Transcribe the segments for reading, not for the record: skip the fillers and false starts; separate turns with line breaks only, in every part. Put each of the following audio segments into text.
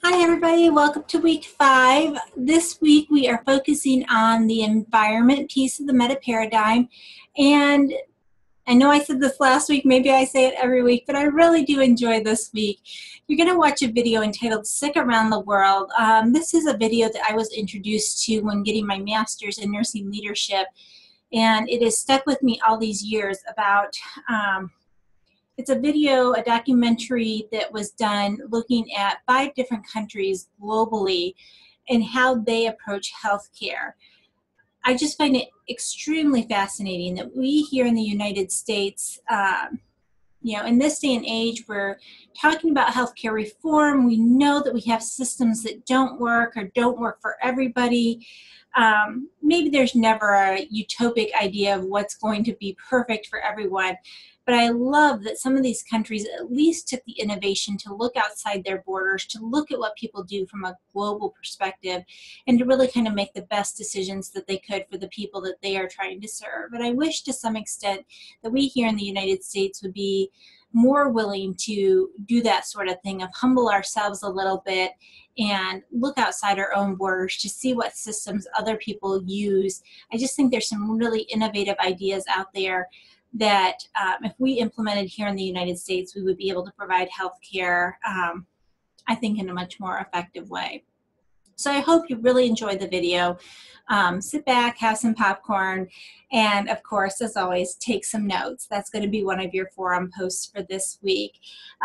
Hi everybody, welcome to week 5. This week we are focusing on the environment piece of the meta paradigm. And I know I said this last week, maybe I say it every week, but I really do enjoy this week. You're going to watch a video entitled Sick Around the World. This is a video that I was introduced to when getting my master's in nursing leadership. And it has stuck with me all these years about it's a video, a documentary that was done looking at 5 different countries globally and how they approach healthcare. I just find it extremely fascinating that we here in the United States, in this day and age, we're talking about healthcare reform. We know that we have systems that don't work or don't work for everybody. Maybe there's never a utopic idea of what's going to be perfect for everyone. But I love that some of these countries at least took the innovation to look outside their borders, to look at what people do from a global perspective, and to really kind of make the best decisions that they could for the people that they are trying to serve. And I wish to some extent that we here in the United States would be more willing to do that sort of thing, of humble ourselves a little bit and look outside our own borders to see what systems other people use. I just think there's some really innovative ideas out there that if we implemented here in the United States, we would be able to provide health care, I think, in a much more effective way. So I hope you really enjoyed the video. Sit back, have some popcorn, and of course, as always, take some notes. That's going to be one of your forum posts for this week.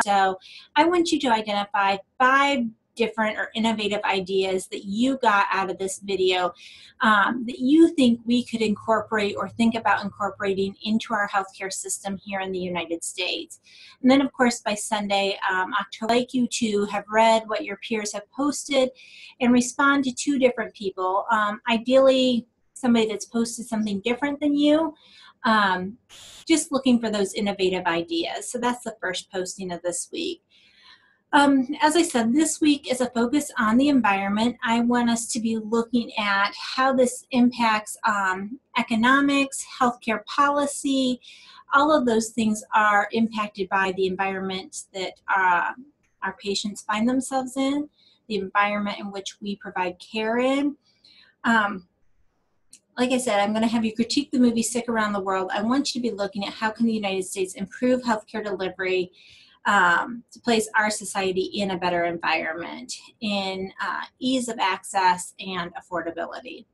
So I want you to identify 5 different or innovative ideas that you got out of this video that you think we could incorporate or think about incorporating into our healthcare system here in the United States. And then, of course, by Sunday, October, I'd like you to have read what your peers have posted and respond to 2 different people. Ideally, somebody that's posted something different than you, just looking for those innovative ideas. So that's the first posting of this week. As I said, this week is a focus on the environment. I want us to be looking at how this impacts economics, healthcare policy. All of those things are impacted by the environment that our patients find themselves in, the environment in which we provide care in. Like I said, I'm going to have you critique the movie Sick Around the World. I want you to be looking at how can the United States improve healthcare delivery to place our society in a better environment, in ease of access and affordability.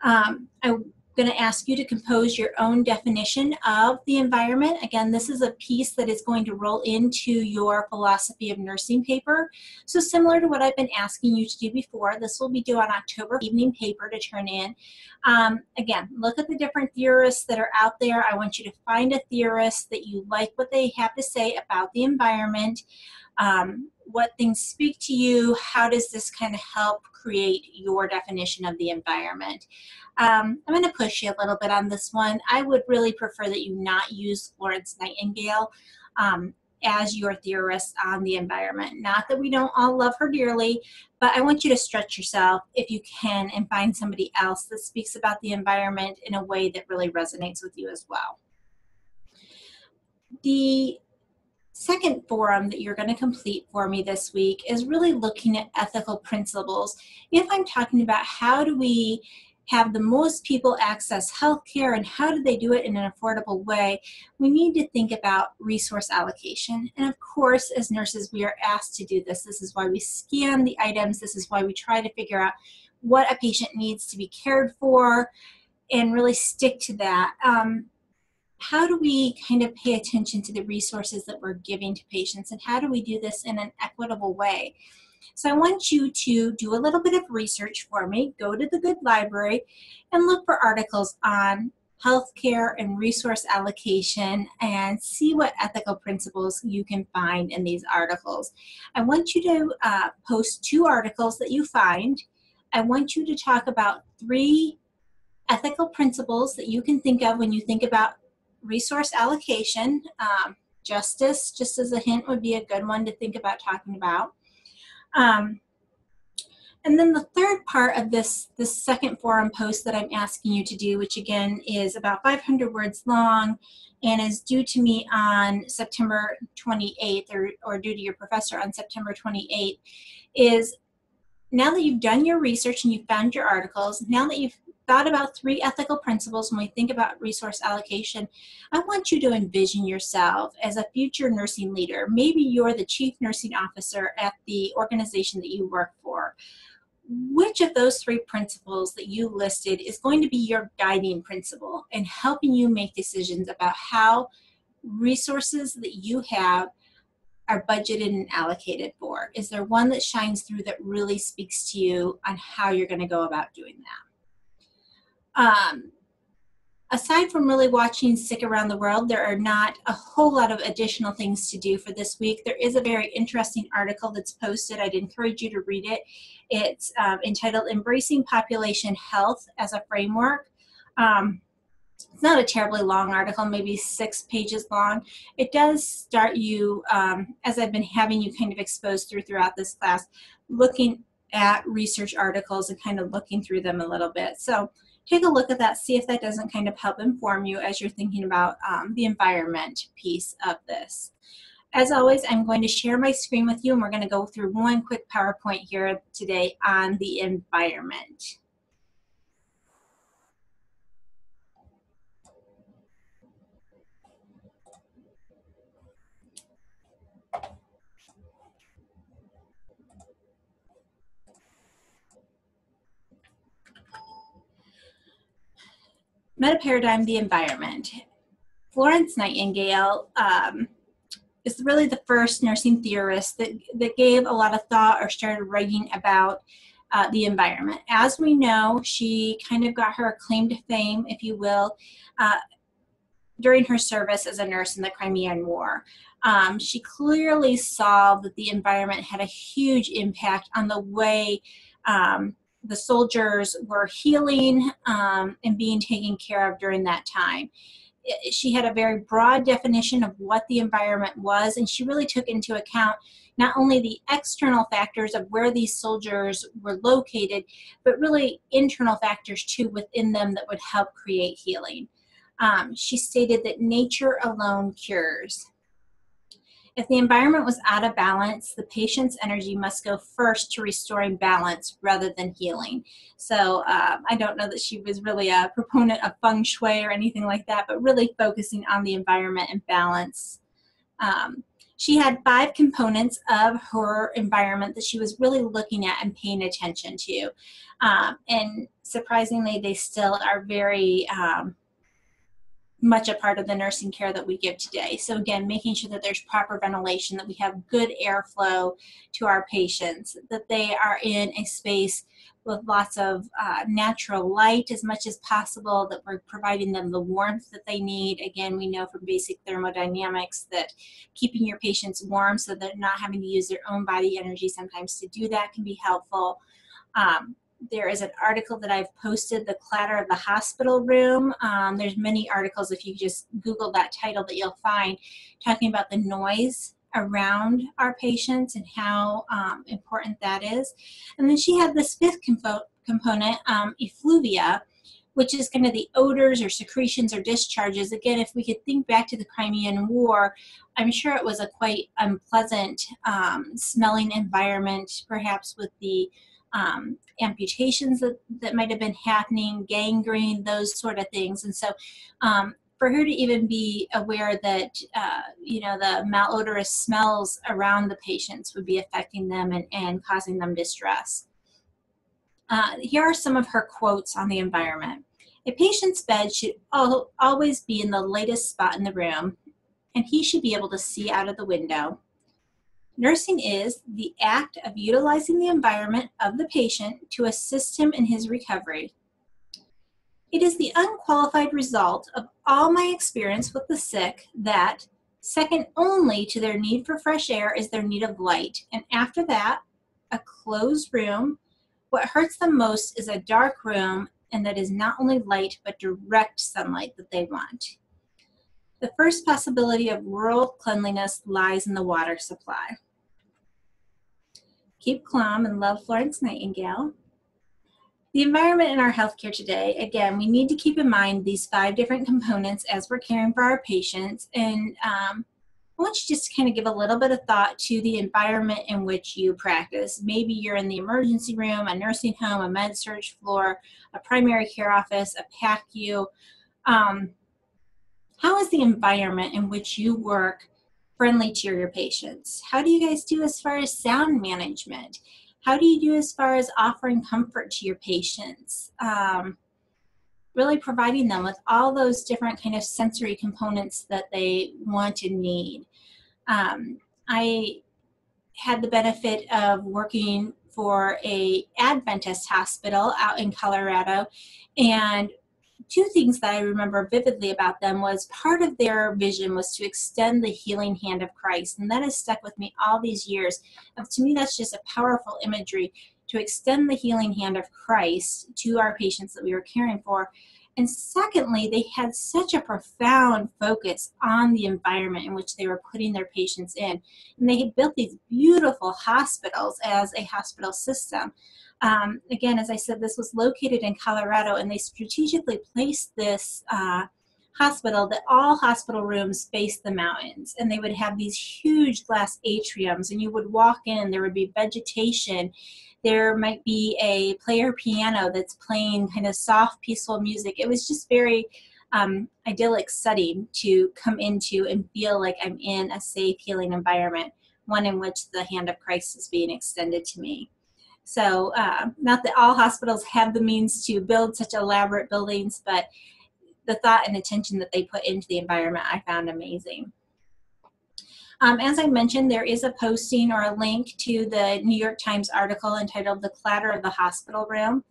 I'm going to ask you to compose your own definition of the environment. Again, this is a piece that is going to roll into your philosophy of nursing paper. So similar to what I've been asking you to do before, this will be due on October evening paper to turn in. Again, look at the different theorists that are out there. I want you to find a theorist that you like what they have to say about the environment. What things speak to you, how does this kind of help create your definition of the environment? I'm going to push you a little bit on this one. I would really prefer that you not use Florence Nightingale as your theorist on the environment. Not that we don't all love her dearly, but I want you to stretch yourself if you can and find somebody else that speaks about the environment in a way that really resonates with you as well. The second forum that you're going to complete for me this week is really looking at ethical principles. If I'm talking about how do we have the most people access healthcare and how do they do it in an affordable way, we need to think about resource allocation. And of course, as nurses, we are asked to do this. This is why we scan the items. This is why we try to figure out what a patient needs to be cared for and really stick to that. How do we kind of pay attention to the resources that we're giving to patients, and how do we do this in an equitable way? So I want you to do a little bit of research for me. Go to the Good Library and look for articles on healthcare and resource allocation and see what ethical principles you can find in these articles. I want you to post 2 articles that you find. I want you to talk about 3 ethical principles that you can think of when you think about resource allocation. Justice, just as a hint, would be a good one to think about talking about. And then the third part of this second forum post that I'm asking you to do, which again is about 500 words long and is due to me on September 28th, or due to your professor on September 28th, is now that you've done your research and you've found your articles, now that you've thought about 3 ethical principles when we think about resource allocation, I want you to envision yourself as a future nursing leader. Maybe you're the chief nursing officer at the organization that you work for. Which of those 3 principles that you listed is going to be your guiding principle in helping you make decisions about how resources that you have are budgeted and allocated for? Is there one that shines through that really speaks to you on how you're going to go about doing that? Aside from really watching Sick Around the World, there are not a whole lot of additional things to do for this week. There is a very interesting article that's posted. I'd encourage you to read it. It's entitled Embracing Population Health as a Framework. It's not a terribly long article, maybe 6 pages long. It does start you, as I've been having you kind of exposed throughout this class, looking at research articles and kind of looking through them a little bit. So take a look at that, see if that doesn't kind of help inform you as you're thinking about the environment piece of this. As always, I'm going to share my screen with you, and we're going to go through one quick PowerPoint here today on the environment. Metaparadigm, the environment. Florence Nightingale is really the first nursing theorist that gave a lot of thought or started writing about the environment. As we know, she kind of got her claim to fame, if you will, during her service as a nurse in the Crimean War. She clearly saw that the environment had a huge impact on the way the soldiers were healing and being taken care of during that time. She had a very broad definition of what the environment was, and she really took into account not only the external factors of where these soldiers were located, but really internal factors too within them that would help create healing. She stated that nature alone cures. If the environment was out of balance, the patient's energy must go first to restoring balance rather than healing. So I don't know that she was really a proponent of feng shui or anything like that, but really focusing on the environment and balance. She had 5 components of her environment that she was really looking at and paying attention to. And surprisingly, they still are very much a part of the nursing care that we give today. So again, making sure that there's proper ventilation, that we have good airflow to our patients, that they are in a space with lots of natural light as much as possible, that we're providing them the warmth that they need. Again, we know from basic thermodynamics that keeping your patients warm so they're not having to use their own body energy sometimes to do that can be helpful. There is an article that I've posted, The Clatter of the Hospital Room. There's many articles, if you just Google that title, that you'll find talking about the noise around our patients and how important that is. And then she had this 5th component, effluvia, which is kind of the odors or secretions or discharges. Again, if we could think back to the Crimean War, I'm sure it was a quite unpleasant smelling environment, perhaps with the amputations that might have been happening, gangrene, those sort of things. And so for her to even be aware that, the malodorous smells around the patients would be affecting them and causing them distress. Here are some of her quotes on the environment. A patient's bed should always be in the latest spot in the room, and he should be able to see out of the window. Nursing is the act of utilizing the environment of the patient to assist him in his recovery. It is the unqualified result of all my experience with the sick that, second only to their need for fresh air, is their need of light, and after that, a closed room. What hurts them most is a dark room, and that is not only light but direct sunlight that they want. The first possibility of rural cleanliness lies in the water supply. Keep calm and love, Florence Nightingale. The environment in our healthcare today, again, we need to keep in mind these 5 different components as we're caring for our patients. And I want you just to kind of give a little bit of thought to the environment in which you practice. Maybe you're in the emergency room, a nursing home, a med-surg floor, a primary care office, a PACU. How is the environment in which you work friendly to your patients? How do you guys do as far as sound management? How do you do as far as offering comfort to your patients? Really providing them with all those different kind of sensory components that they want and need. I had the benefit of working for a Adventist hospital out in Colorado, and 2 things that I remember vividly about them was part of their vision was to extend the healing hand of Christ. And that has stuck with me all these years. And to me, that's just a powerful imagery, to extend the healing hand of Christ to our patients that we were caring for. And secondly, they had such a profound focus on the environment in which they were putting their patients in. And they had built these beautiful hospitals as a hospital system. Again, as I said, this was located in Colorado, and they strategically placed this hospital that all hospital rooms faced the mountains, and they would have these huge glass atriums, and you would walk in, there would be vegetation. There might be a player piano that's playing kind of soft, peaceful music. It was just very idyllic setting to come into and feel like I'm in a safe, healing environment, one in which the hand of Christ is being extended to me. So not that all hospitals have the means to build such elaborate buildings, but the thought and attention that they put into the environment I found amazing. As I mentioned, there is a posting or a link to the New York Times article entitled "The Clatter of the Hospital Room."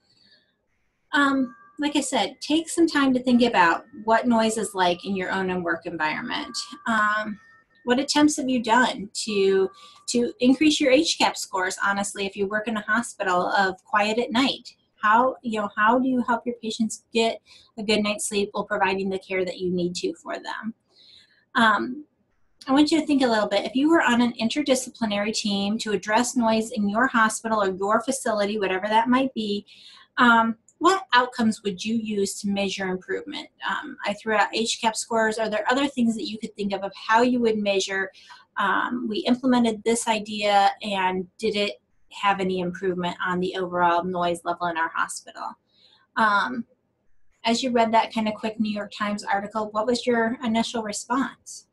Like I said, take some time to think about what noise is like in your own work environment. What attempts have you done to increase your HCAHPS scores, honestly, if you work in a hospital, of quiet at night? How do you help your patients get a good night's sleep while providing the care that you need to for them? I want you to think a little bit. If you were on an interdisciplinary team to address noise in your hospital or your facility, whatever that might be, what outcomes would you use to measure improvement? I threw out HCAHPS scores. Are there other things that you could think of how you would measure? We implemented this idea, and did it have any improvement on the overall noise level in our hospital? As you read that kind of quick New York Times article, what was your initial response?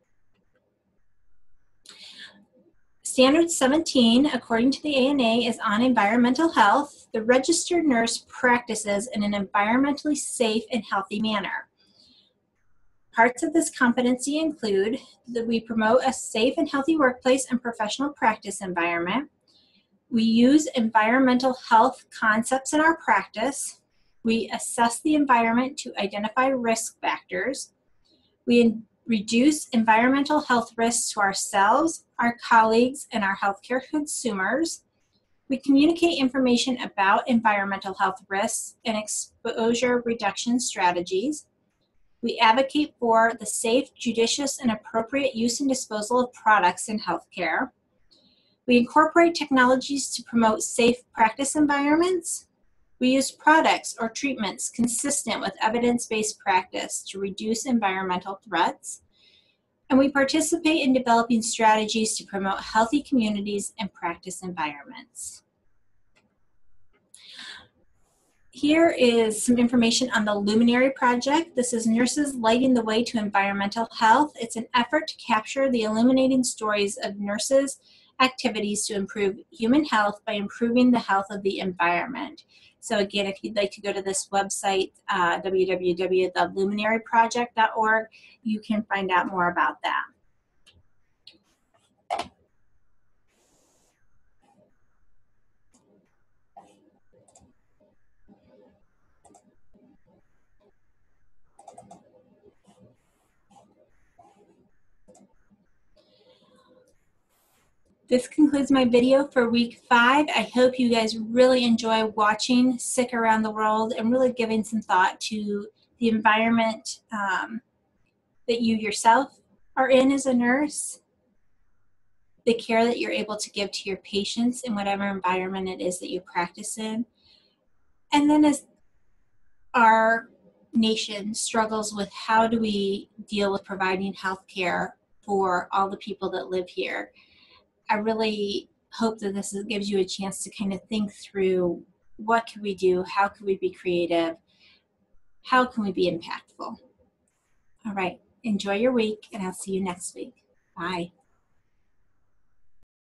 Standard 17, according to the ANA, is on environmental health. The registered nurse practices in an environmentally safe and healthy manner. Parts of this competency include that we promote a safe and healthy workplace and professional practice environment. We use environmental health concepts in our practice. We assess the environment to identify risk factors. We reduce environmental health risks to ourselves, our colleagues, and our healthcare consumers. We communicate information about environmental health risks and exposure reduction strategies. We advocate for the safe, judicious, and appropriate use and disposal of products in healthcare. We incorporate technologies to promote safe practice environments. We use products or treatments consistent with evidence-based practice to reduce environmental threats. And we participate in developing strategies to promote healthy communities and practice environments. Here is some information on the Luminary Project. This is Nurses Lighting the Way to Environmental Health. It's an effort to capture the illuminating stories of nurses' activities to improve human health by improving the health of the environment. So again, if you'd like to go to this website, www.luminaryproject.org, you can find out more about that. This concludes my video for week 5. I hope you guys really enjoy watching Sick Around the World and really giving some thought to the environment that you yourself are in as a nurse. the care that you're able to give to your patients in whatever environment it is that you practice in. And then as our nation struggles with how do we deal with providing health care for all the people that live here, I really hope that this gives you a chance to kind of think through what can we do, how can we be creative, how can we be impactful. All right, enjoy your week, and I'll see you next week. Bye.